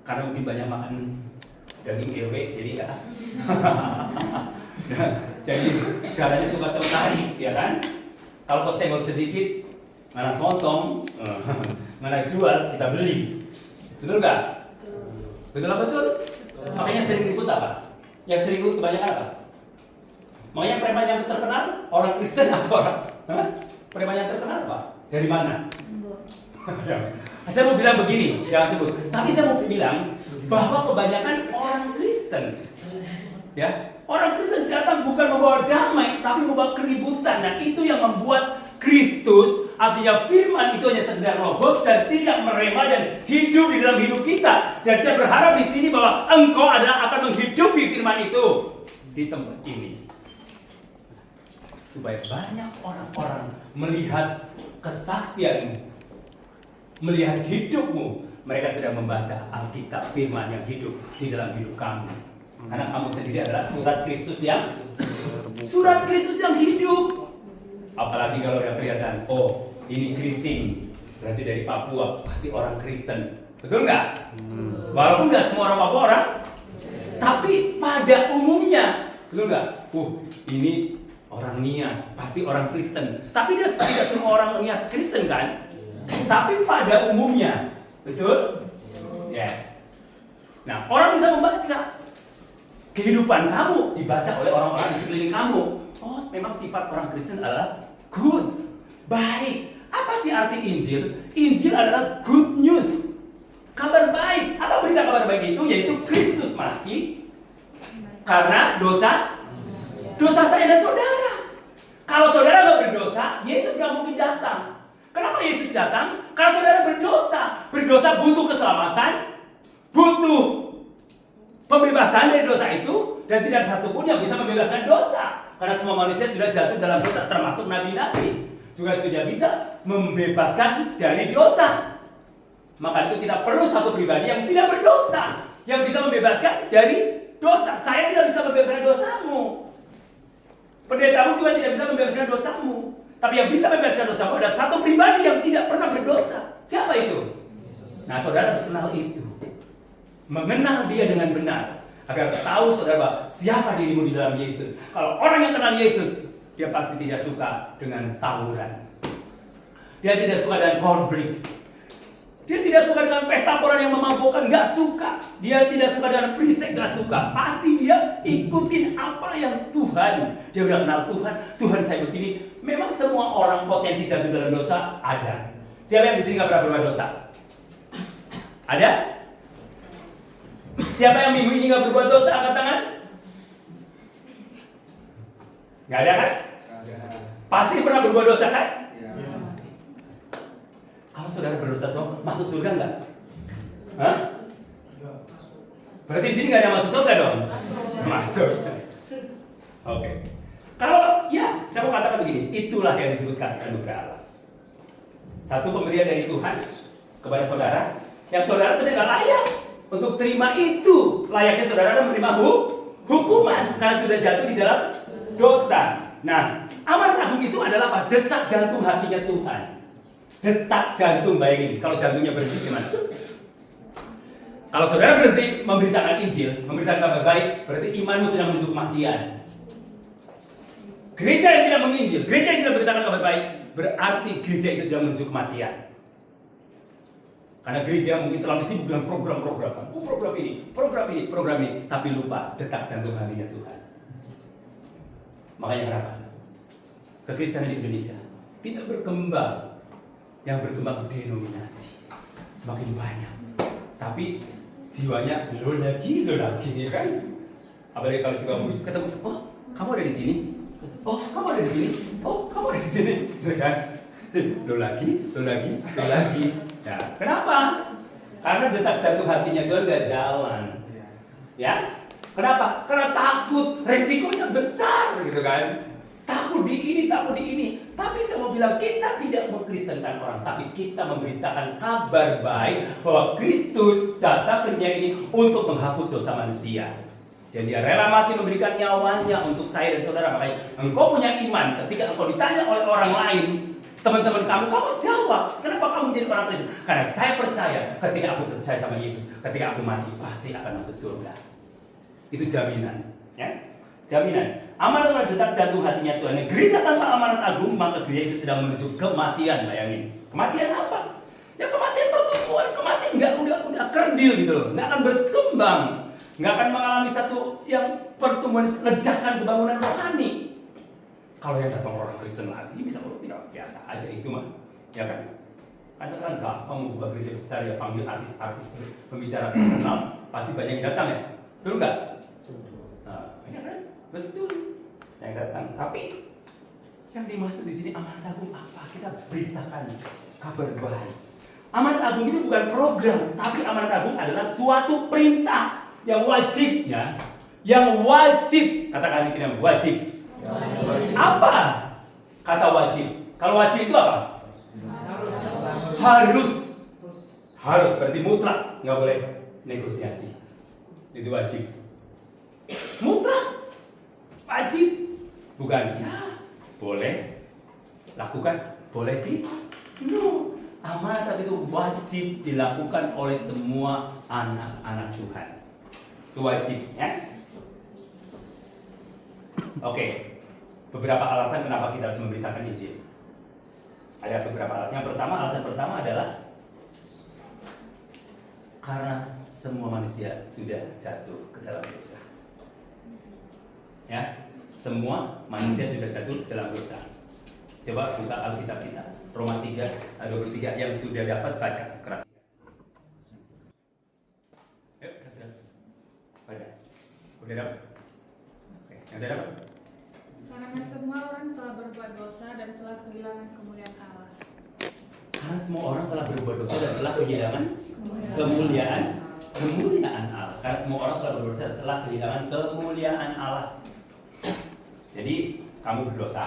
karena mungkin banyak makan daging ewe, jadi ya. Jadi darahnya suka tertarik, ya kan? Kalau kesenggol sedikit, mana sontong, mana jual, kita beli. Betul nggak? Betul apa betul? Makanya sering disebut apa? Yang sering disebut kebanyakan apa? Makanya preman yang terkenal orang Kristen atau orang? Preman yang terkenal apa? Dari mana? Saya mau bilang begini, jangan sebut. Tapi saya mau bilang bahwa kebanyakan orang Kristen, ya, orang Kristen datang bukan membawa damai, tapi membawa keributan. Dan itu yang membuat Kristus, artinya firman itu hanya sekedar logos dan tidak merema dan hidup di dalam hidup kita. Dan saya berharap di sini bahwa engkau adalah akan menghidupi firman itu di tempat ini, supaya banyak orang-orang melihat kesaksianmu, melihat hidupmu. Mereka sedang membaca Alkitab, firman yang hidup di dalam hidup kamu. Karena kamu sendiri adalah surat Kristus yang hidup. Apalagi kalau ada kelihatan, oh ini keriting, berarti dari Papua, pasti orang Kristen. Betul nggak? Walaupun nggak semua orang Papua orang, tapi pada umumnya, betul nggak? Ini orang Nias, pasti orang Kristen. Tapi tidak semua orang Nias Kristen kan? Tapi pada umumnya, betul? Yes. Nah, orang bisa membaca kehidupan kamu, dibaca oleh orang-orang di sekeliling kamu. Oh, memang sifat orang Kristen adalah good, baik. Apa sih arti Injil? Injil adalah good news, kabar baik. Apa berita kabar baik itu? Yaitu Kristus mati karena dosa saya dan saudara. Kalau saudara nggak berdosa, Yesus nggak mungkin datang. Kenapa Yesus datang? Karena saudara berdosa. Berdosa butuh keselamatan, butuh pembebasan dari dosa itu, dan tidak ada satupun yang bisa membebaskan dosa. Karena semua manusia sudah jatuh dalam dosa, termasuk nabi-nabi. Juga tidak bisa membebaskan dari dosa. Maka itu kita perlu satu pribadi yang tidak berdosa, yang bisa membebaskan dari dosa. Saya tidak bisa membebaskan dosamu. Pendetamu juga tidak bisa membebaskan dosamu. Tapi yang bisa membebaskan dosamu ada satu pribadi yang tidak pernah berdosa. Siapa itu? Nah, saudara harus kenal itu. Mengenal dia dengan benar. Agar tahu saudara siapa dirimu di dalam Yesus. Kalau orang yang kenal Yesus, dia pasti tidak suka dengan tawuran. Dia tidak suka dengan konflik. Dia tidak suka dengan pesta pora yang memabukkan, nggak suka. Dia tidak suka dengan free sex, nggak suka. Pasti dia ikutin apa yang Tuhan. Dia udah kenal Tuhan. Tuhan saya begini. Memang semua orang potensi jatuh dalam dosa ada. Siapa yang di sini nggak pernah berbuat dosa? Ada? Siapa yang minggu ini nggak berbuat dosa? Angkat tangan. Nggak ada kan? Pasti pernah berbuat dosa kan? Kalau saudara berdosa masuk surga nggak? Hah? Berarti di sini nggak ada masuk surga dong? Masuk. Oke. Kalau ya, saya mau katakan begini, itulah yang disebut kasih anugerah Allah. Satu pemberian dari Tuhan kepada saudara, yang saudara sudah nggak layak untuk terima itu. Layaknya saudara menerima hukuman karena sudah jatuh di dalam dosa. Nah, amanat agung itu adalah apa? Detak jantung hatinya Tuhan. Detak jantung, bayangin, kalau jantungnya berhenti gimana? Kalau saudara berhenti memberitakan Injil, memberitakan kabar baik, berarti imanmu sedang menuju kematian. Gereja yang tidak menginjil, gereja yang tidak memberitakan kabar baik, berarti gereja itu sedang menuju kematian. Karena gereja mungkin terlalu sibuk dengan program-program, program ini, tapi lupa detak jantung hatinya Tuhan. Makanya kenapa? Kekristenan di Indonesia tidak berkembang. Yang berkembang denominasi semakin banyak, tapi jiwanya lo lagi, ya kan? Apalagi kalau suka ketemu, oh kamu ada di sini, oh kamu ada di sini, oh kamu ada di sini, ya kan? Lo lagi. Nah, kenapa? Karena detak jantung hatinya Tuhan gak jalan, ya? Kenapa? Karena takut, resikonya besar, gitu kan? Takut di ini. Tapi saya mau bilang, kita tidak mengkristenkan orang, tapi kita memberitakan kabar baik bahwa Kristus datang ke dunia ini untuk menghapus dosa manusia. Dan dia rela mati memberikan nyawanya untuk saya dan saudara. Makanya engkau punya iman ketika engkau ditanya oleh orang lain, teman-teman kamu jawab. Kenapa kamu menjadi orang Kristen? Karena saya percaya ketika aku percaya sama Yesus, ketika aku mati pasti akan masuk surga. Itu jaminan, ya. Jaminan. Amanat detak jantung hatinya Tuhan. Gereja tanpa amanat agung, maka gereja itu sedang menuju kematian. Bayangin. Kematian apa? Ya kematian pertumbuhan. Kematian udah kerdil gitu loh. Nggak akan berkembang. Nggak akan mengalami satu yang pertumbuhan ledakan kebangunan rohani. Kalau yang datang orang Kristen lagi, bisa ya biasa aja itu mah, ya kan? Kan sekarang gampang membuka gereja besar ya, panggil artis-artis pembicara terkenal, pasti banyak yang datang ya, betul nggak? Nah, ya kan? Betul yang datang. Tapi yang dimaksud di sini amanat agung apa? Kita beritakan kabar baik. Amanat agung itu bukan program, tapi amanat agung adalah suatu perintah yang wajib, ya, yang wajib. Katakan ini wajib. Apa kata wajib? Kalau wajib itu apa? Harus berarti mutlak, nggak boleh negosiasi. Itu wajib. Mutlak, wajib, bukan ya boleh lakukan, boleh tidak. No, amanat itu wajib dilakukan oleh semua anak-anak Tuhan. Itu wajib, ya. Oke. Beberapa alasan kenapa kita harus memberitakan Injil. Ada beberapa alasan. Alasan pertama adalah karena semua manusia sudah jatuh ke dalam dosa. Ya, semua manusia sudah jatuh dalam dosa. Coba buka Alkitab kita, Roma 3:23 yang sudah dapat baca keras. Yuk, keras. Baca. Udah dapat? Oke, yang udah dapat? Karena semua orang telah berbuat dosa dan telah kehilangan kemuliaan Allah. Karena semua orang telah berbuat dosa dan telah kehilangan kemuliaan Allah. Karena semua orang telah berdosa dan telah kehilangan kemuliaan Allah. Jadi kamu berdosa,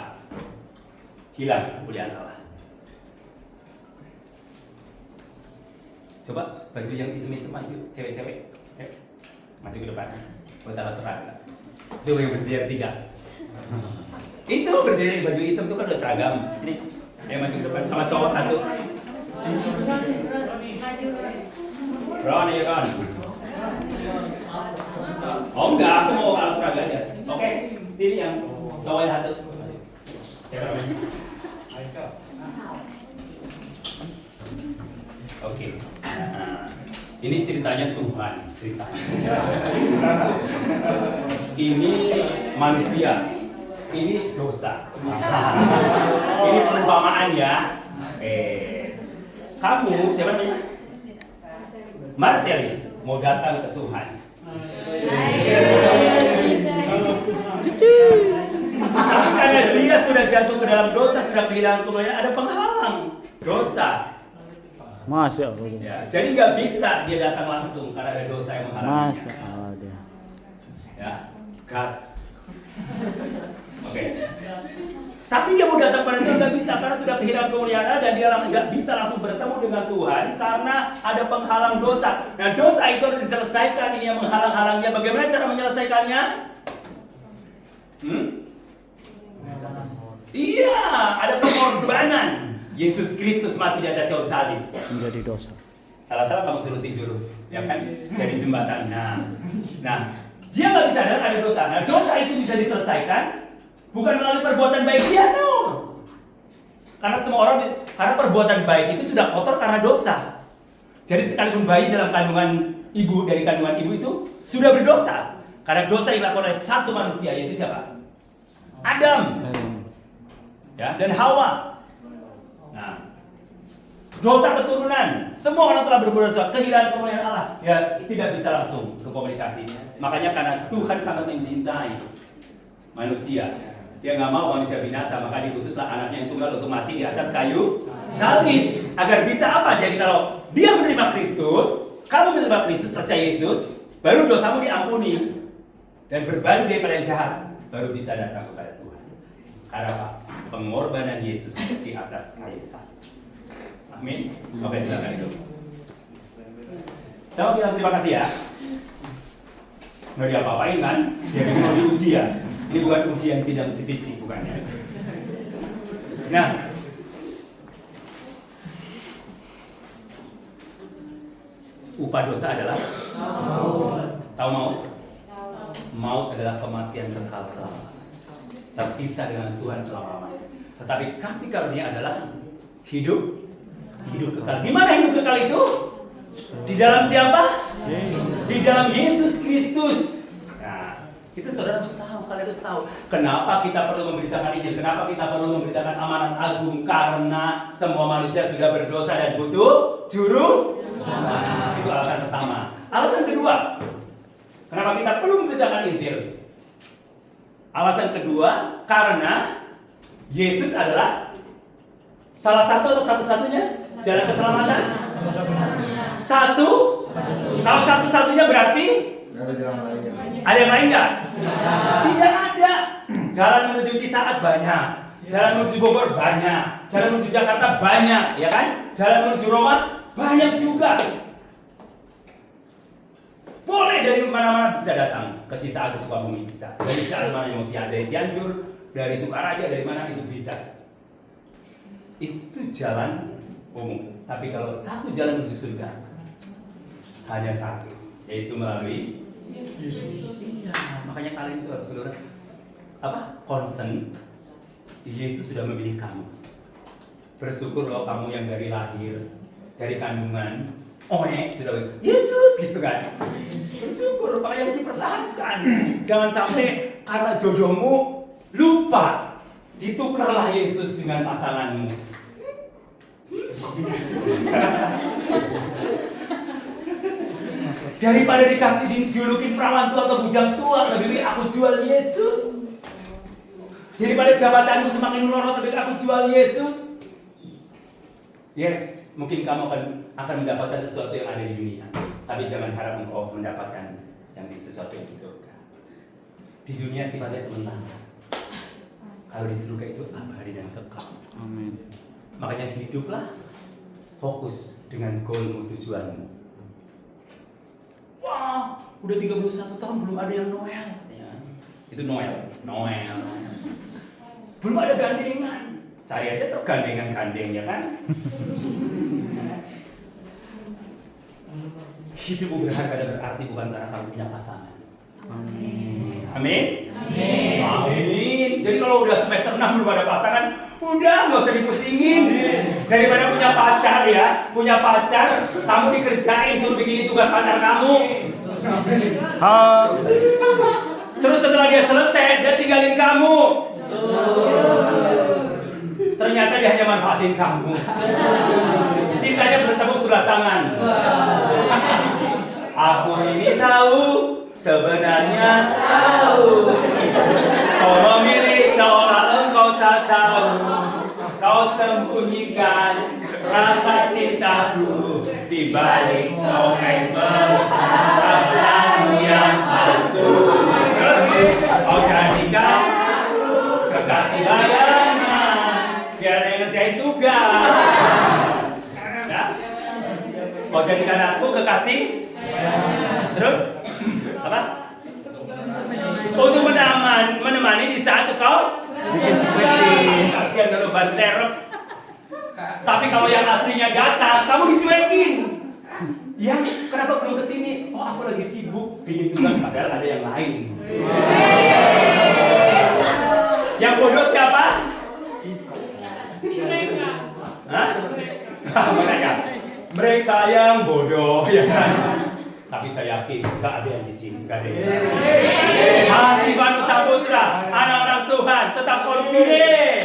hilang kemuliaan Allah. Coba baju yang hitam maju, cewek-cewek, maju ke depan, buat alat perang. Itu yang bersiar 3. Itu berjari baju hitam itu kan udah seragam. Ini yang maju ke depan sama cowok 1. Ron, ya Ron. Oh enggak, aku mau alat peraga aja. Oke, sini yang cowoknya 1. Siapa namanya? Oke. Nah, ini ceritanya Tuhan, Ini manusia. Ini dosa. Ini perumpamaan ya. Kamu siapa namanya? Marceli mau datang ke Tuhan. Tapi karena dia sudah jatuh ke dalam dosa, sudah kehilangan kemuliaan, ada penghalang dosa. Masya Allah. Ya, jadi nggak bisa dia datang langsung karena ada dosa yang menghalangi. Masya Allah dia. Ya, gas. Oke. Tapi dia mau datang pada Tuhan nggak bisa karena sudah kehilangan kemuliaan dan dia nggak bisa langsung bertemu dengan Tuhan karena ada penghalang dosa. Nah, dosa itu harus diselesaikan. Ini yang menghalang-halangnya. Bagaimana cara menyelesaikannya? Iya, ada pengorbanan. Yesus Kristus mati di atas kayu salib. Menjadi dosa. Salah-salah kamu suruh tidur, ya kan? Jadi jembatan. Nah, dia nggak bisa ada dosa. Nah, dosa itu bisa diselesaikan bukan melalui perbuatan baik dia, no. Karena perbuatan baik itu sudah kotor karena dosa. Jadi sekalipun bayi dalam kandungan ibu, dari kandungan ibu itu sudah berdosa. Karena dosa yang dilakukan oleh satu manusia, yaitu siapa? Adam. Ya, dan Hawa. Nah, dosa keturunan, semua orang telah berbuat dosa, kehilangan kemuliaan Allah. Ya, tidak bisa langsung berkomunikasi. Makanya karena Tuhan sangat mencintai manusia, dia nggak mau manusia binasa, maka diutuslah anaknya yang tunggal untuk mati di atas kayu salib. Agar bisa apa? Jadi kalau dia menerima Kristus, kamu menerima Kristus, percaya Yesus, baru dosamu diampuni dan berbalik daripada yang jahat, baru bisa datang kepada Tuhan. Karena apa? Pengorbanan Yesus di atas kayu salib. Amin. Oke, silakan hidup. Saya bilang terima kasih ya. Nggak diapa-apain kan? Jadi mau diuji ya. Ini bukan ujian sidang skripsi, bukan ya. Nah, upah dosa adalah tahu maut? Maut adalah kematian kekal selamanya, terpisah dengan Tuhan selama-lamanya. Tetapi kasih karunia adalah hidup kekal. Di mana hidup kekal itu? Di dalam siapa? Di dalam Yesus Kristus. Nah, itu saudara harus tahu, kalian harus tahu. Kenapa kita perlu memberitakan Injil? Kenapa kita perlu memberitakan amanat agung? Karena semua manusia sudah berdosa dan butuh juru selamat. Itu alasan pertama. Alasan kedua, kenapa kita perlu memberitakan Injil? Alasan kedua, karena Yesus adalah salah satu atau satu-satunya jalan keselamatan. Satu. Kalau satu-satunya berarti ada yang lain nggak? Tidak ada. Jalan menuju Cisaat banyak, jalan menuju Bogor banyak, jalan menuju Jakarta banyak, ya kan? Jalan menuju Roma banyak juga. Boleh dari mana-mana bisa datang ke Cisaat, ke Sukabumi bisa. Dari jalan mana yang mau Ciaday, Cianjur, dari Sukaraja, dari mana itu bisa. Itu jalan umum. Tapi kalau satu jalan menuju surga, hanya satu, yaitu melalui Yesus. Iya, makanya kalian itu harus benar concern. Yesus sudah memilih kamu. Bersyukur loh kamu yang dari lahir, dari kandungan, sudah Yesus gitu kan. Bersyukur, makanya harus dipertahankan. Jangan sampai karena jodohmu lupa, ditukarlah Yesus dengan pasanganmu. Daripada dikasih dijulukin perawan tua atau bujang tua, lebih baik aku jual Yesus. Daripada jabatanmu semakin melorot, lebih baik aku jual Yesus. Yes, mungkin kamu akan mendapatkan sesuatu yang ada di dunia, tapi jangan harap engkau mendapatkan yang sesuatu yang di surga. Di dunia sifatnya sementara. Kalau di surga itu abadi dan kekal. Amin. Makanya hiduplah fokus dengan goalmu, tujuanmu. Wah, udah 31 tahun belum ada yang Noel. Ya. Itu Noel. Belum ada gandengan. Cari aja tuh gandengan-gandeng, ya kan? Hidupmu berharga dan berarti bukan karena kamu punya pasangan. Amin. Amin. Amin. Amin. Jadi kalau udah semester 6 belum ada pasangan, udah nggak usah dipusingin. Daripada punya pacar ya, kamu dikerjain suruh bikinin tugas pacar kamu. Terus setelah dia selesai, dia tinggalin kamu. Ternyata dia hanya manfaatin kamu. Cintanya bertepuk sebelah tangan. Aku ini tahu, sebenarnya tahu. Kau memilih seolah engkau tak tahu. Kau sembunyikan rasa cintaku di balik topeng besar lagu yang palsu. Kau jadikan kekasih bayangan biar yang ngerjain tugas. Ya? Kau jadikan aku kekasih. Terus apa? Untuk menemani di saat kau Bikin skripsi. kasihan kalau ban serep. Tapi kalau yang aslinya datang, kamu dicuekin. Yang kenapa belum kesini? Oh, aku lagi sibuk bikin tugas, padahal ada yang lain. Yang bodoh siapa? Hah? Mereka yang bodoh, ya kan? Tapi saya yakin nggak ada yang di sini, nggak ada yang di sini. Masih Banu Saputra, anak-anak Tuhan, tetap confident,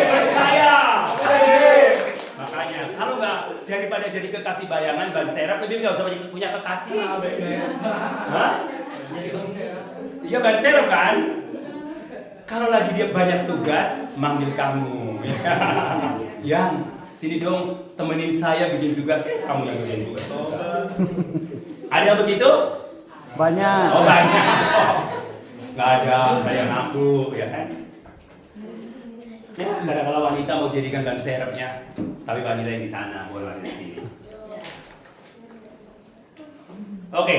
percaya. Makanya kalau nggak daripada jadi kekasih bayangan ban serep, lebih nggak usah punya kekasih. Hah? Iya ban serep kan? Kalau lagi dia banyak tugas, manggil kamu. Yang sini dong, temenin saya bikin tugas. Kamu yang bikin tugas. Ada yang begitu? Banyak. Oh banyak. Oh. Nggak ada yang ngaku, ya kan? Ya, kadang-kadang wanita mau jadikan ban serepnya, tapi wanita yang di sana, bukan wanita di sini. Oke.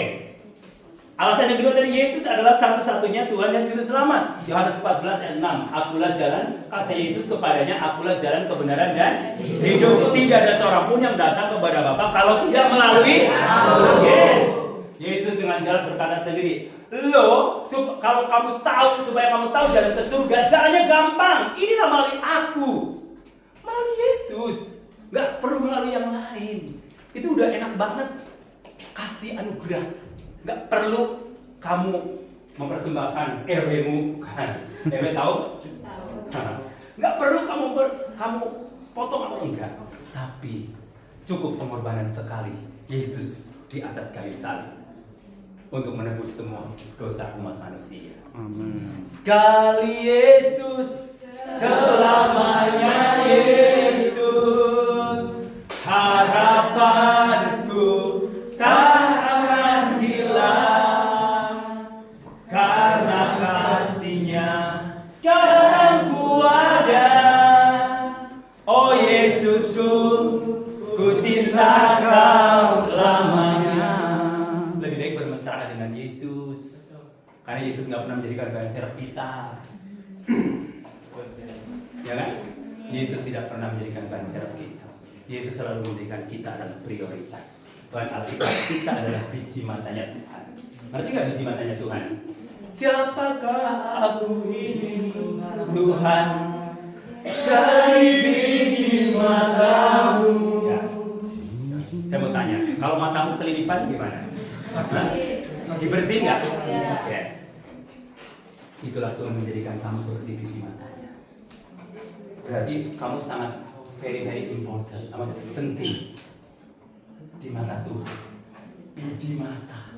Alasan yang kedua dari Yesus adalah satu-satunya Tuhan dan Juru Selamat. Yohanes 14 ayat 6. Akulah jalan, kata Yesus kepadanya, akulah jalan kebenaran dan hidup. Tidak ada seorang pun yang datang kepada Bapa kalau tidak melalui aku. Yes. Yesus dengan jelas berkata sendiri, kalau kamu tahu, supaya kamu tahu jalan ke surga, jalannya gampang. Inilah melalui aku. Melalui Yesus. Gak perlu melalui yang lain. Itu udah enak banget. Kasih anugerah. Gak perlu kamu mempersembahkan RW-mu, kan? RW tahu? Gak perlu kamu potong atau enggak. Tapi cukup pengorbanan sekali Yesus di atas kayu salib untuk menebus semua dosa umat manusia. Sekali Yesus, selamanya Yesus, harapanku tak akan hilang, karena kasih-Nya sekarang ku ada. Oh Yesusku, ku cinta Kau selamanya. Lebih baik bermesraan dengan Yesus, karena Yesus nggak pernah menjadikan ban serep kita. Ya kan? Yesus tidak pernah menjadikan ban serep kita. Yesus selalu menjadikan kita adalah prioritas. Tuhan Alkitab, kita adalah biji matanya Tuhan. Ngerti nggak biji matanya Tuhan? Siapakah aku ini Tuhan? Jadi biji matamu. Ya. Saya mau tanya, kalau matamu kelilipan gimana? Dibersihin nggak? Yes. Itulah Tuhan menjadikan kamu seperti biji matanya. Berarti kamu sangat very important, amat penting di mata Tuhan. Biji mata.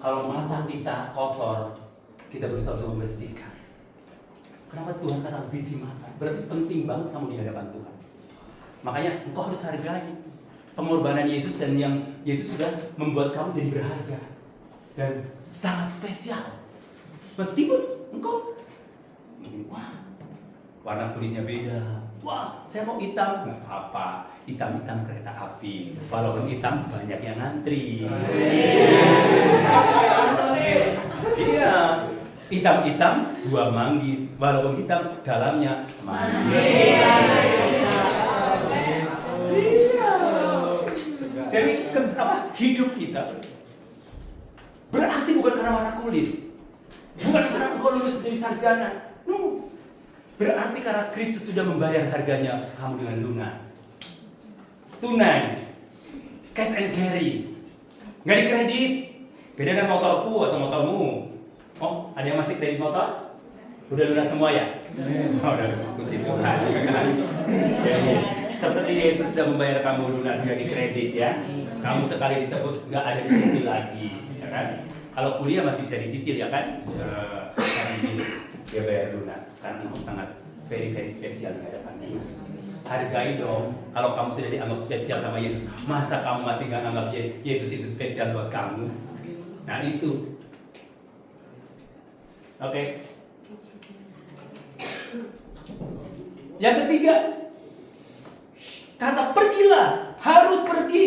Kalau mata kita kotor, kita berusaha untuk membersihkan. Kenapa Tuhan kata biji mata? Berarti penting banget kamu di hadapan Tuhan. Makanya engkau harus hargai pengorbanan Yesus, dan yang Yesus sudah membuat kamu jadi berharga dan sangat spesial. Meskipun engkau, wah, warna kulitnya beda. Wah, saya mau hitam, nggak apa-apa. Hitam-hitam kereta api. Walaupun hitam banyak yang ngantri. Iya. Hitam-hitam buah manggis. Walaupun hitam dalamnya manggis. Jadi hidup kita berarti bukan karena warna kulit, bukan karena engkau lulus dari sarjana. Berarti karena Kristus sudah membayar harganya kamu dengan lunas. Tunai. Cash and carry. Nggak dikredit. Beda dengan motorku atau motormu. Oh, ada yang masih kredit motor? Udah lunas semua ya? Oh, udah, puji Tuhan. Seperti Yesus sudah membayar kamu lunas, nggak dikredit ya. Kamu sekali ditebus, nggak ada dicicil lagi. Ya kan? Kalau kuliah masih bisa dicicil ya kan? Karena Yesus dia bayar lunas, karena itu sangat very spesial di hadapannya. Hargai dong. Kalau kamu sudah dianggap spesial sama Yesus, masa kamu masih nggak anggap Yesus itu spesial buat kamu? Nah itu. Oke. Yang ketiga, kata pergilah, harus pergi.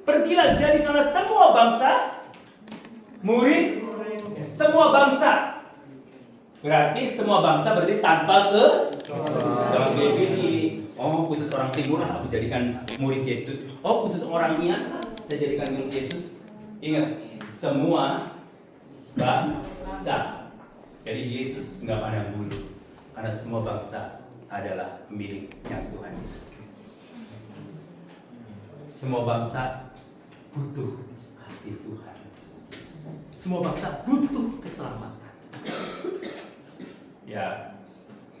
Pergilah, jadikanlah semua bangsa murid, semua bangsa. Berarti semua bangsa berarti tanpa jangan pilih. Oh, khusus orang timur lah aku jadikan murid Yesus. Oh, khusus orang Nias saya jadikan murid Yesus. Ingat, semua bangsa. Jadi Yesus nggak pandang bulu, karena semua bangsa adalah miliknya Tuhan Yesus Kristus. Semua bangsa butuh kasih Tuhan. Semua bangsa butuh keselamatan. Ya,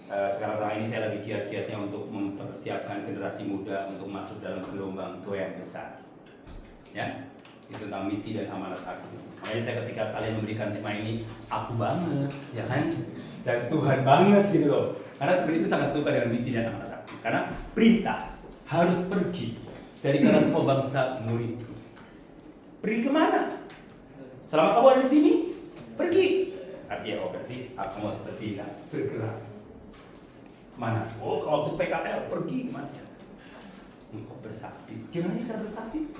sekarang ini saya lagi giat-giatnya untuk mempersiapkan generasi muda untuk masuk dalam gelombang tua yang besar. Ya, itu tentang misi dan amanat aku. Makanya saya ketika kalian memberikan tema ini, aku banget, ya kan? Dan Tuhan banget gitu loh. Karena Tuhan itu sangat suka dengan misi dan amanat aku. Karena perintah harus pergi. Jadi karena semua bangsa murid. Pergi kemana? Selama kamu ada di sini, pergi. Artinya berarti kamu harus berpindah, bergerak. Mana? Oh, kalau waktu PKL pergi kemana? Engkau bersaksi. Gimana cara bersaksi?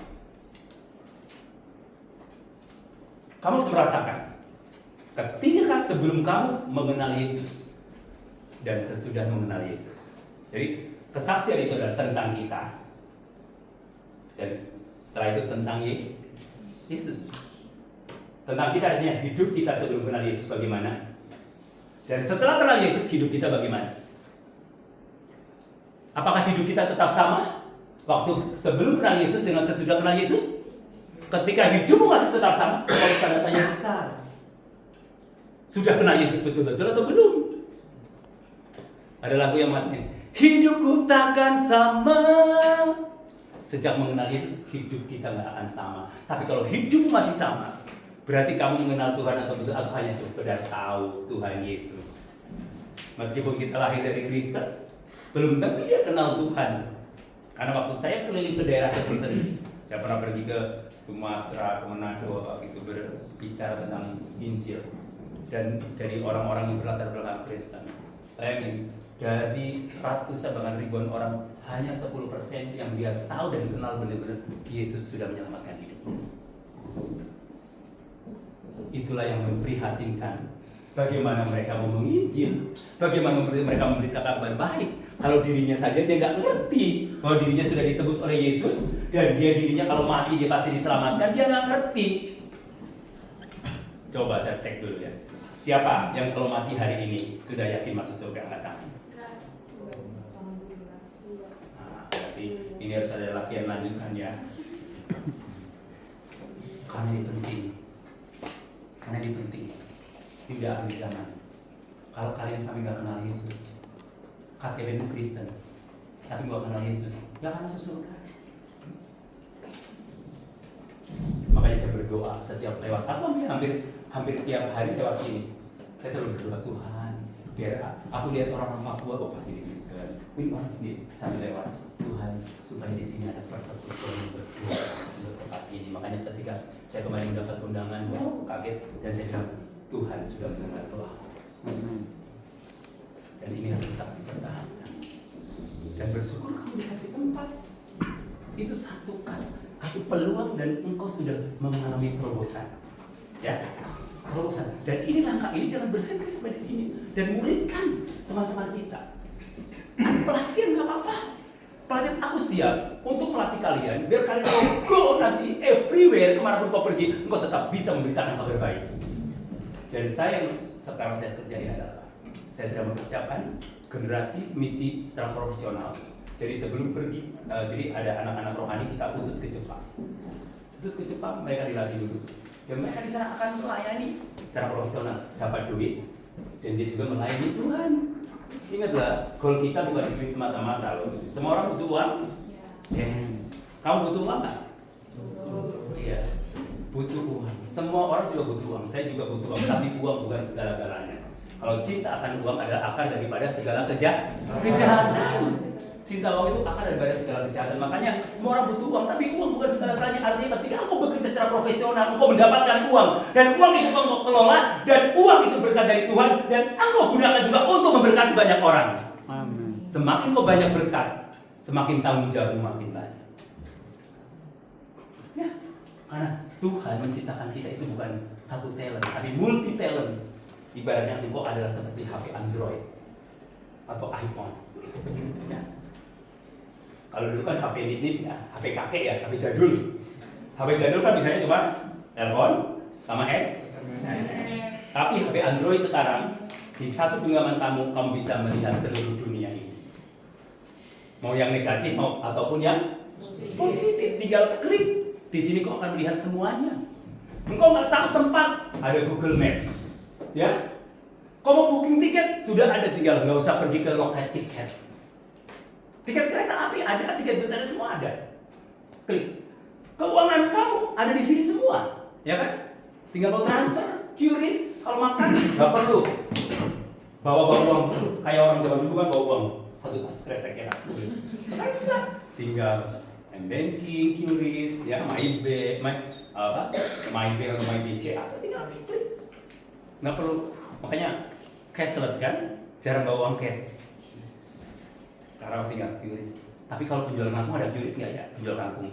Kamu harus merasakan Ketika sebelum kamu mengenal Yesus dan sesudah mengenal Yesus. Jadi kesaksian itu adalah tentang kita. Dan setelah itu tentang Yesus. Tentang kita artinya hidup kita sebelum kenal Yesus bagaimana. Dan setelah kenal Yesus hidup kita bagaimana. Apakah hidup kita tetap sama waktu sebelum kenal Yesus dengan sesudah kenal Yesus? Ketika hidupmu masih tetap sama, kalau tanda tanya besar. Sudah kenal Yesus betul-betul atau belum? Ada lagu yang mengatakan, hidupku takkan sama. Sejak mengenal Yesus, hidup kita nggak akan sama. Tapi kalau hidup masih sama, berarti kamu mengenal Tuhan atau betul atau hanya sekedar tahu Tuhan Yesus. Meskipun kita lahir dari Kristen, belum tentu dia kenal Tuhan. Karena waktu saya keliling ke daerah kecil, saya pernah pergi ke Sumatera, ke Manado, itu berbicara tentang Injil. Dan dari orang-orang yang berlatar belakang Kristen, bayangin, dari ratusan bahkan ribuan orang, hanya 10% yang dia tahu dan kenal benar-benar Yesus sudah menyelamatkan hidup. Itulah yang memprihatinkan. Bagaimana mereka mau menginjil, bagaimana mereka memberitakan kabar baik, kalau dirinya saja dia nggak ngerti bahwa dirinya sudah ditebus oleh Yesus, dan dirinya kalau mati dia pasti diselamatkan, dia nggak ngerti. Coba saya cek dulu ya. Siapa yang kalau mati hari ini sudah yakin masuk surga? Angkat tangan. Nah, berarti ini harus ada latihan lanjutan ya. Karena ini penting. Karena ini penting. Tidak akhir zaman. Kalau kalian sampai nggak kenal Yesus, kalian Kristen, tapi nggak kenal Yesus, nggak akan masuk surga. Makanya saya berdoa setiap lewat. Aku hampir tiap hari lewat sini. Saya selalu berdoa, Tuhan, biar aku lihat orang-orang Papua kok pasti di Kristen. Ini orang di sambil lewat, Tuhan, supaya di sini ada persekutuan yang berdua untuk tempat ini. Makanya ketika saya kemarin mendapat undangan, wow, kaget dan saya bilang, Tuhan sudah mendengar doa. Dan ini harus tetap dipertahankan. Dan bersyukur kamu dikasih tempat. Itu satu peluang dan engkau sudah mengalami terobosan. Ya, terobosan. Dan ini langkah ini jangan berhenti sampai di sini. Dan muridkan teman-teman kita. Pelatihan nggak apa-apa. Pelatihan aku siap untuk melatih kalian. Biar kalian go nanti everywhere kemanapun kau pergi, engkau tetap bisa memberitakan kabar baik. Dan saya yang sekarang saya kerjain adalah saya sedang mempersiapkan generasi misi secara profesional. Jadi sebelum pergi, jadi ada anak-anak rohani kita utus ke Jepang. Utus ke Jepang, mereka dilatih dulu. Dan mereka di sana akan melayani secara profesional, dapat duit, dan dia juga melayani Tuhan. Ingatlah, goal kita bukan duit semata-mata loh. Semua orang butuh uang. Yes. Kamu butuh uang nggak? Iya. Butuh uang. Semua orang juga butuh uang. Saya juga butuh uang, tapi uang bukan segala-galanya. Kalau cinta akan uang adalah akar daripada segala kejahatan. Cinta uang itu akar daripada segala kejahatan. Makanya semua orang butuh uang, tapi uang bukan segala-galanya. Artinya ketika engkau bekerja secara profesional, engkau mendapatkan uang, dan uang itu engkau kelola, dan uang itu berkat dari Tuhan, dan engkau gunakan juga untuk memberkati banyak orang. Amin. Semakin kau banyak berkat, semakin tanggung jawabmu makin banyak. Ya, karena Tuhan menciptakan kita itu bukan satu talent, tapi multi talent. Ibaratnya engkau adalah seperti HP Android atau iPhone. Ya. Kalau dulu kan HP nip ya, HP kakek ya, HP jadul. HP jadul kan misalnya cuma telepon sama Tapi HP Android sekarang di satu genggaman kamu bisa melihat seluruh dunia ini. Mau yang negatif mau ataupun yang positif, tinggal klik. Di sini kau akan melihat semuanya. Engkau nggak tahu tempat, ada Google Map, ya. Kau mau booking tiket, sudah ada, tinggal nggak usah pergi ke loket tiket. Tiket kereta api ada, tiket bus ada, semua ada. Klik. Keuangan kamu ada di sini semua, ya kan? Tinggal mau transfer, QRIS, kalau makan nggak perlu bawa uang kayak orang zaman dulu kan bawa uang satu tas kresek ya. Tinggal banking, QRIS, ya, MyBank atau MyBCA, tinggal klik. Nggak perlu, makanya cashless kan, jarang bawa uang cash. Karena tinggal QRIS. Tapi kalau penjual kangkung ada QRIS nggak ya? Penjual kangkung.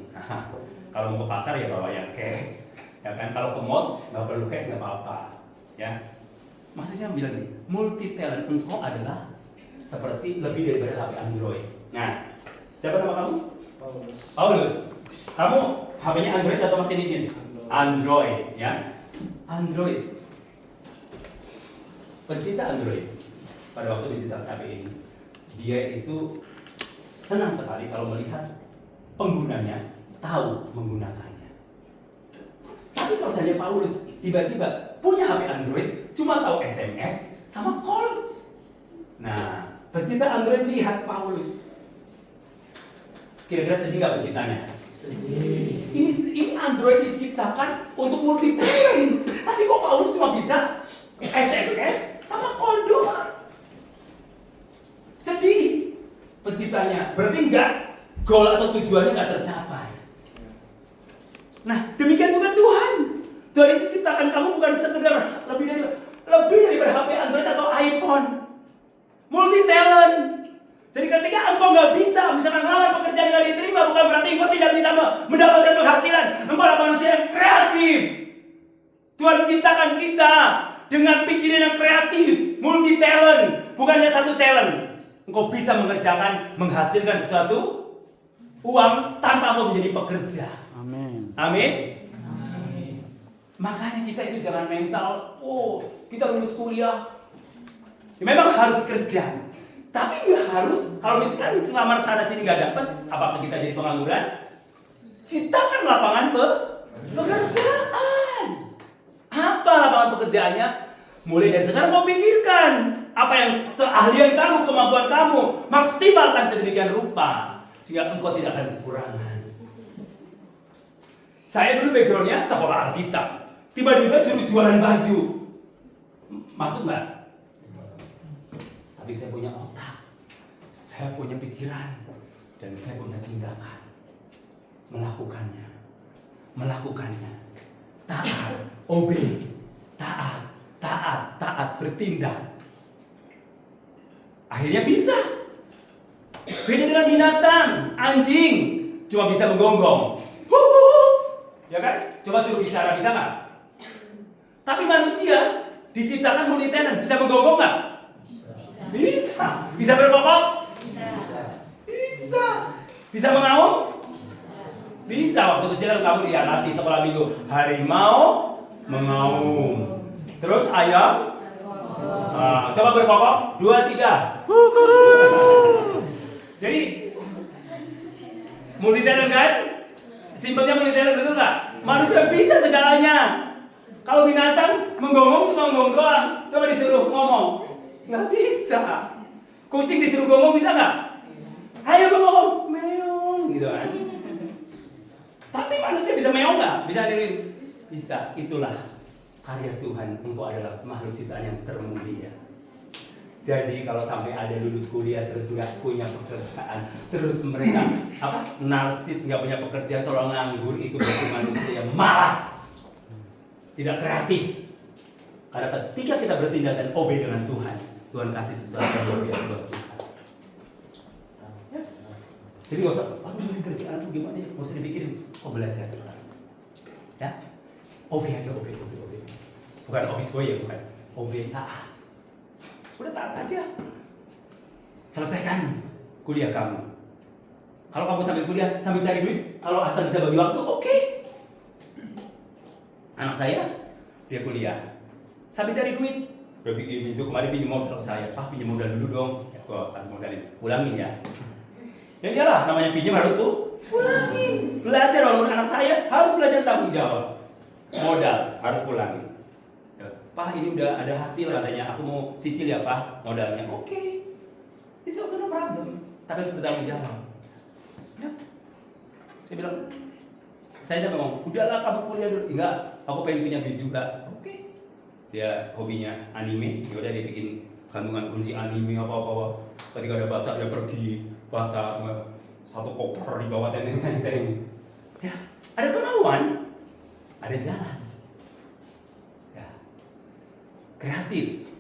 Kalau mau ke pasar ya bawa yang cash. Ya kan, kalau ke mall nggak perlu cash nggak apa-apa. Ya, maksudnya bilang gini, multi talent, engkau adalah seperti lebih daripada HP Android. Nah, siapa nama kamu? Paulus. Kamu HP-nya Android atau masih Nijin? Android, ya. Android. Pencinta Android pada waktu digital HP ini, dia itu senang sekali kalau melihat penggunanya tahu menggunakannya. Tapi kalau saja Paulus tiba-tiba punya HP Android, cuma tahu SMS sama call. Nah, pencinta Android lihat Paulus. Kira-kira sedih nggak pencintanya? Sedih. Ini Android diciptakan untuk multitasking, tapi kok Paulus cuma bisa SMS sama call doang? Sedih penciptanya. Berarti enggak, goal atau tujuannya nggak tercapai. Nah, demikian juga Tuhan. Tuhan itu ciptakan kamu bukan sekedar lebih daripada HP Android atau iPhone. Multi talent. Jadi ketika engkau nggak bisa, misalkan melamar pekerjaan nggak diterima, bukan berarti engkau tidak bisa mendapatkan penghasilan. Engkau adalah manusia yang kreatif. Tuhan ciptakan kita dengan pikiran yang kreatif, multi talent, bukan hanya satu talent. Engkau bisa mengerjakan, menghasilkan sesuatu uang tanpa engkau menjadi pekerja. Amin. Amin. Makanya kita itu jangan mental, kita lulus kuliah, ya memang harus kerja. Tapi nggak harus, kalau misalkan ngelamar sana sini nggak dapat, apakah kita jadi pengangguran? Ciptakan lapangan pekerjaan. Apa lapangan pekerjaannya? Mulai dari sekarang kau pikirkan apa yang keahlian kamu, kemampuan kamu, maksimalkan sedemikian rupa sehingga engkau tidak akan kekurangan. Saya dulu backgroundnya sekolah Alkitab, tiba-tiba suruh jualan baju, masuk nggak? Tapi saya punya otak, saya punya pikiran, dan saya punya tindakan. Melakukannya. Taat, obey. Taat, bertindak. Akhirnya bisa. Beda dengan binatang, anjing, cuma bisa menggonggong. Ya kan? Coba suruh bicara, bisa nggak? Tapi manusia diciptakan multi talent, bisa menggonggong nggak? Bisa. Bisa berkokok? Bisa. Bisa mengaum? Bisa. Waktu kecil kamu dilatih sekolah minggu. Harimau mengaum. Terus ayam? Coba berkokok. 2, 3. Jadi multi talent kan? Simpelnya multi talent, betul nggak? Manusia bisa segalanya. Kalau binatang menggonggong cuma menggonggong doang. Coba disuruh ngomong. Nggak bisa. Kucing disuruh ngomong bisa nggak? Ayo ngomong, meong, gitu kan? Tapi manusia bisa meong nggak? Bisa dengerin? Bisa. Itulah karya Tuhan. Engkau adalah makhluk ciptaan yang termulia. Jadi kalau sampai ada lulus kuliah terus nggak punya pekerjaan, terus mereka narsis, nggak punya pekerjaan, selalu nganggur, itu berarti manusia yang malas, tidak kreatif. Karena ketika kita bertindak dan obey dengan Tuhan, Tuhan kasih sesuatu yang luar biasa buat kita. Ya. Jadi nggak usah, kerjaan itu gimana ya? Nggak usah dipikirin, belajar. Ya, obey aja, obey. Bukan office boy ya, bukan. Obey, taat. Udah taat aja. Selesaikan kuliah kamu. Kalau kamu sambil kuliah, sambil cari duit, kalau asal bisa bagi waktu, oke. Anak saya, dia kuliah, sambil cari duit. Udah bikin itu kemarin pinjam modal ke saya. Pinjam modal dulu dong. Ya, gua kasih modalin. Ulangin ya. Ya iyalah, namanya pinjam harus ulangin. Belajar walaupun anak saya harus belajar tanggung jawab. Modal harus pulangin. Pak, ini udah ada hasil katanya, aku mau cicil ya Pak modalnya. Oke. It's okay, no problem. Tapi harus bertanggung jawab. Ya. Saya bilang, saya ngomong, udahlah kamu kuliah dulu. Enggak, aku pengen punya duit juga. Oke. Dia hobinya anime, ya udah dia bikin gantungan kunci anime apa-apa. Ketika ada bahasa dia pergi bahasa satu koper di bawah tenteng. Ya, ada kemauan, ada jalan. Ya, kreatif.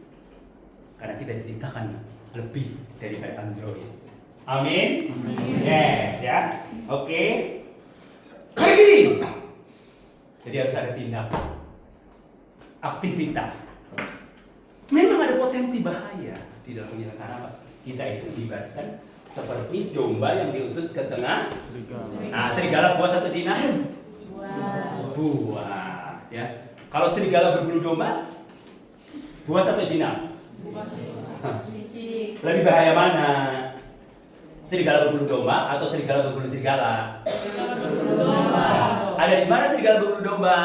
Karena kita diciptakan lebih daripada Android. Amin. Yes, ya. Oke. Jadi harus ada tindakan, aktivitas. memang ada potensi bahaya di dalam penggilaan. Karena apa? Kita itu diibaratkan seperti domba yang diutus ke tengah. Nah, serigala buas atau jinak? Buas, ya. Kalau serigala berbulu domba, buas atau jinak? Lebih bahaya mana? Serigala berbulu domba atau serigala berbulu serigala? Ada di mana serigala berbulu domba?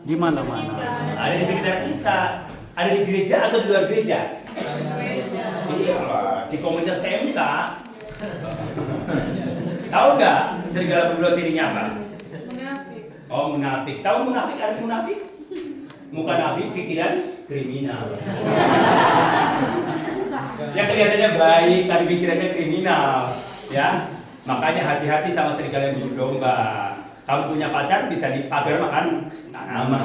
Di mana-mana. Ada di sekitar kita. Ada di gereja atau di luar gereja? Iya, di komunitas PMK. Tahu nggak serigala berbulu cirinya apa? Munafik. Oh, munafik. Tahu munafik? Ada munafik? Muka nabi, pikiran kriminal. Yang kelihatannya baik, tapi pikirannya kriminal, ya. Makanya hati-hati sama serigala yang berbulu domba. Kamu punya pacar bisa dipagar makan nama.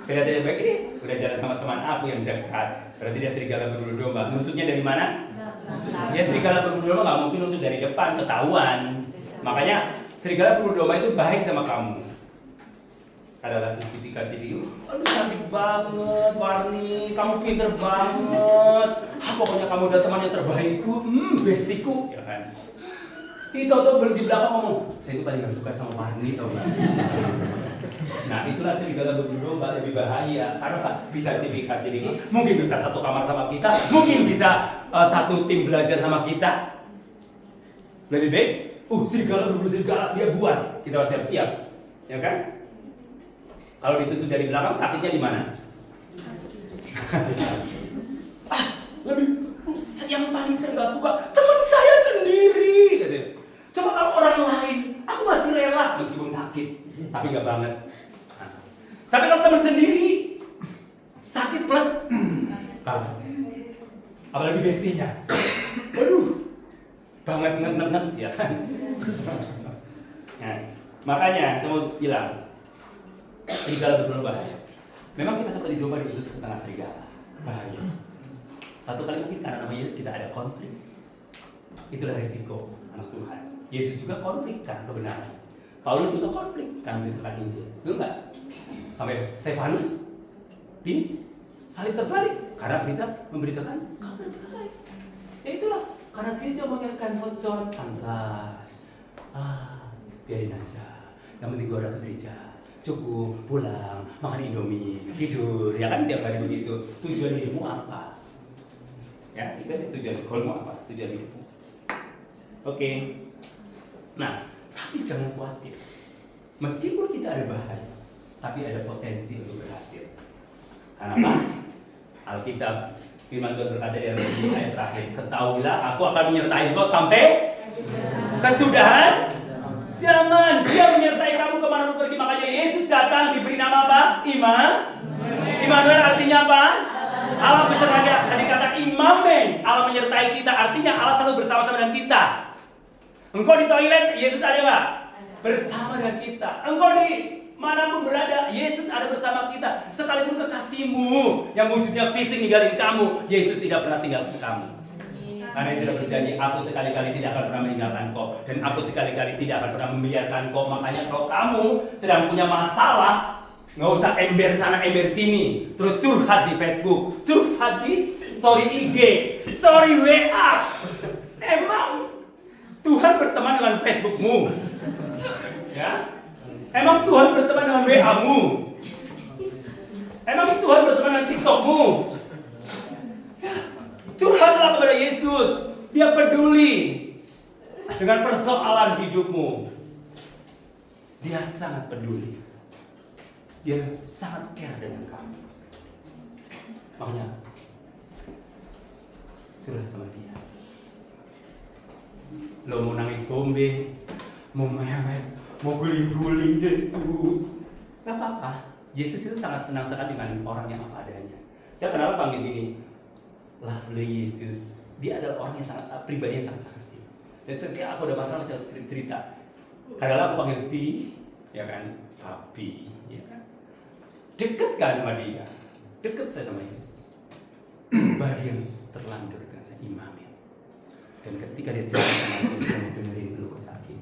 Kelihatannya baik, ini udah jalan sama teman aku yang dekat. Berarti dia serigala berbulu domba. Nusuknya dari mana? Ya, serigala berbulu domba nggak mungkin nusuk dari depan, ketahuan. Makanya serigala berbulu domba itu baik sama kamu. Ada lagi cipika-cipiki, aduh cantik banget Warni, kamu pinter banget, pokoknya kamu udah teman yang terbaikku, bestiku, ya kan? Itu tuh di belakang ngomong, saya itu paling gak suka sama Warni, tau gak? Nah, itulah serigala berbulu domba lebih bahaya, karena apa? Bisa cipika-cipiki, mungkin bisa satu kamar sama kita, mungkin bisa satu tim belajar sama kita. Lebih baik, serigala berbulu serigala, dia buas, kita harus siap-siap, ya kan? Kalau ditusuk dari belakang, sakitnya di mana? Lebih yang paling saya nggak suka teman saya sendiri. Coba kalau orang lain, aku masih rela meskipun sakit, tapi nggak banget. Tapi kalau teman sendiri, sakit plus banget. Apalagi bestinya, waduh, banget nget ya kan. Nah, makanya saya mau bilang. Serigala berbulu bahaya. Memang kita seperti domba diutus ke tengah serigala. Bahaya. Satu kali mungkin karena nama Yesus kita ada konflik. Itulah resiko anak Tuhan. Yesus juga konflik karena kebenaran. Paulus juga konflik karena memberitakan Injil. Betul nggak? Sampai Stefanus disalib terbalik karena memberitakan kabar baik. Ya itulah karena gereja mengingatkan zone santai. Biarin aja. Yang penting gue ada ke gereja. Cukup, pulang, makan Indomie, tidur, ya kan tiap hari begitu. Tujuan hidupmu apa? Ya, itu aja tujuan goalmu apa? Tujuan hidupmu. Oke. Nah, tapi jangan khawatir. Meskipun kita ada bahaya, tapi ada potensi untuk berhasil. Karena apa? Alkitab firman Tuhan berkata di ayat terakhir, ketahuilah aku akan menyertai engkau sampai kesudahan. Jangan, dia menyertai kamu kemana pun pergi. Makanya Yesus datang diberi nama apa? Immanuel artinya apa? Allah beserta dia. Tadi kata Imamen, Allah menyertai kita. Artinya Allah selalu bersama-sama dengan kita. Engkau di toilet, Yesus ada nggak? Bersama dengan kita. Engkau di manapun berada, Yesus ada bersama kita. Sekalipun kekasihmu yang wujudnya fisik ninggalin kamu, Yesus tidak pernah tinggalkan kamu. Karena dia sudah berjanji, aku sekali-kali tidak akan pernah meninggalkan kau. Dan aku sekali-kali tidak akan pernah membiarkan kau. Makanya kalau kamu sedang punya masalah, nggak usah ember sana ember sini. Terus curhat di Facebook, curhat di story IG, story WA. Emang Tuhan berteman dengan Facebookmu? Ya? Emang Tuhan berteman dengan WA-mu? Emang Tuhan berteman dengan TikTok-mu? Curhatlah kepada Yesus. Dia peduli dengan persoalan hidupmu. Dia sangat peduli. Dia sangat care dengan kamu. Makanya curhat sama dia. Lo mau nangis bombe, mau mewek, mau guling-guling Yesus, gak apa-apa. Yesus itu sangat senang sekali dengan orang yang apa adanya. Saya kenal panggil gini, lovely Yesus. Dia adalah orang yang sangat pribadi yang sangat saksi. Dan setiap aku ada masalah saya cerita. Kadang aku panggil Pi, ya kan, Papi, ya kan. Deket kan sama dia, deket saya sama Yesus. Bagian terlalu dekat dengan saya, Imamin. Dan ketika dia cerita sama aku, dia dengerin dulu kesakit.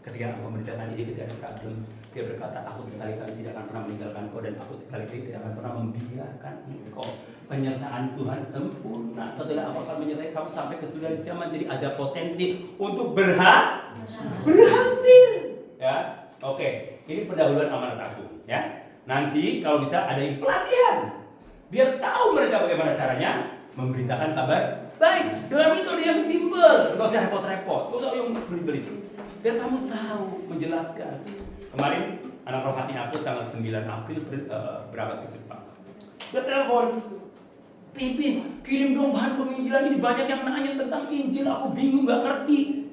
Ketika aku memberitakan dia, ketika ada problem, Dia berkata, aku sekali-kali tidak akan pernah meninggalkan kau, dan aku sekali-kali tidak akan pernah membiarkan engkau. Penyertaan Tuhan sempurna. Tentunya aku akan menyertai kamu sampai kesudahan zaman. Jadi ada potensi untuk berhasil. Ya, oke. Ini pendahuluan amanat aku. Ya, nanti kalau bisa ada yang pelatihan, biar tahu mereka bagaimana caranya memberitakan kabar baik dengan metode yang simple. Nggak usah repot-repot, nggak usah yang beli-beli. Biar kamu tahu menjelaskan. Kemarin anak rohani aku tanggal 9 April berangkat ke Jepang. Dia telepon, Pipi, kirim dong bahan penginjilan ini, banyak yang nanya tentang Injil, aku bingung, gak ngerti.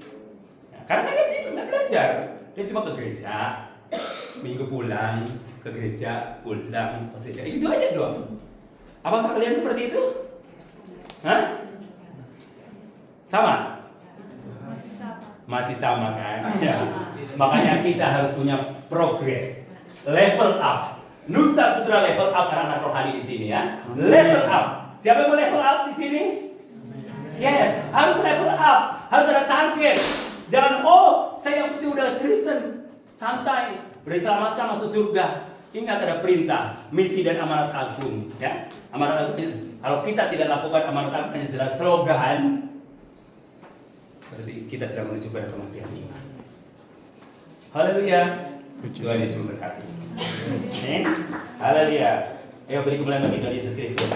Nah, karena dia bingung, gak belajar. Dia cuma ke gereja, minggu pulang, ke gereja, pulang, ke gereja. Itu aja doang. Apakah kalian seperti itu? Hah? Sama? Masih sama. Masih sama kan? Ya. Makanya kita harus punya progress, level up. Nusa Putra level up anak-anak rohani di sini ya. Level up. Siapa yang mau level up di sini? Yes, harus level up, harus ada target. Jangan saya yang penting udah Kristen, santai, diselamatkan masuk surga. Ingat ada perintah, misi dan amanat agung. Ya, amanat agung. Kalau kita tidak lakukan amanat agung hanya sekedar slogan, berarti kita sedang menuju pada kematian iman. Haleluya. Tuhan Yesus memberkati. Haleluya. Ayo beri kemuliaan bagi Tuhan Yesus Kristus.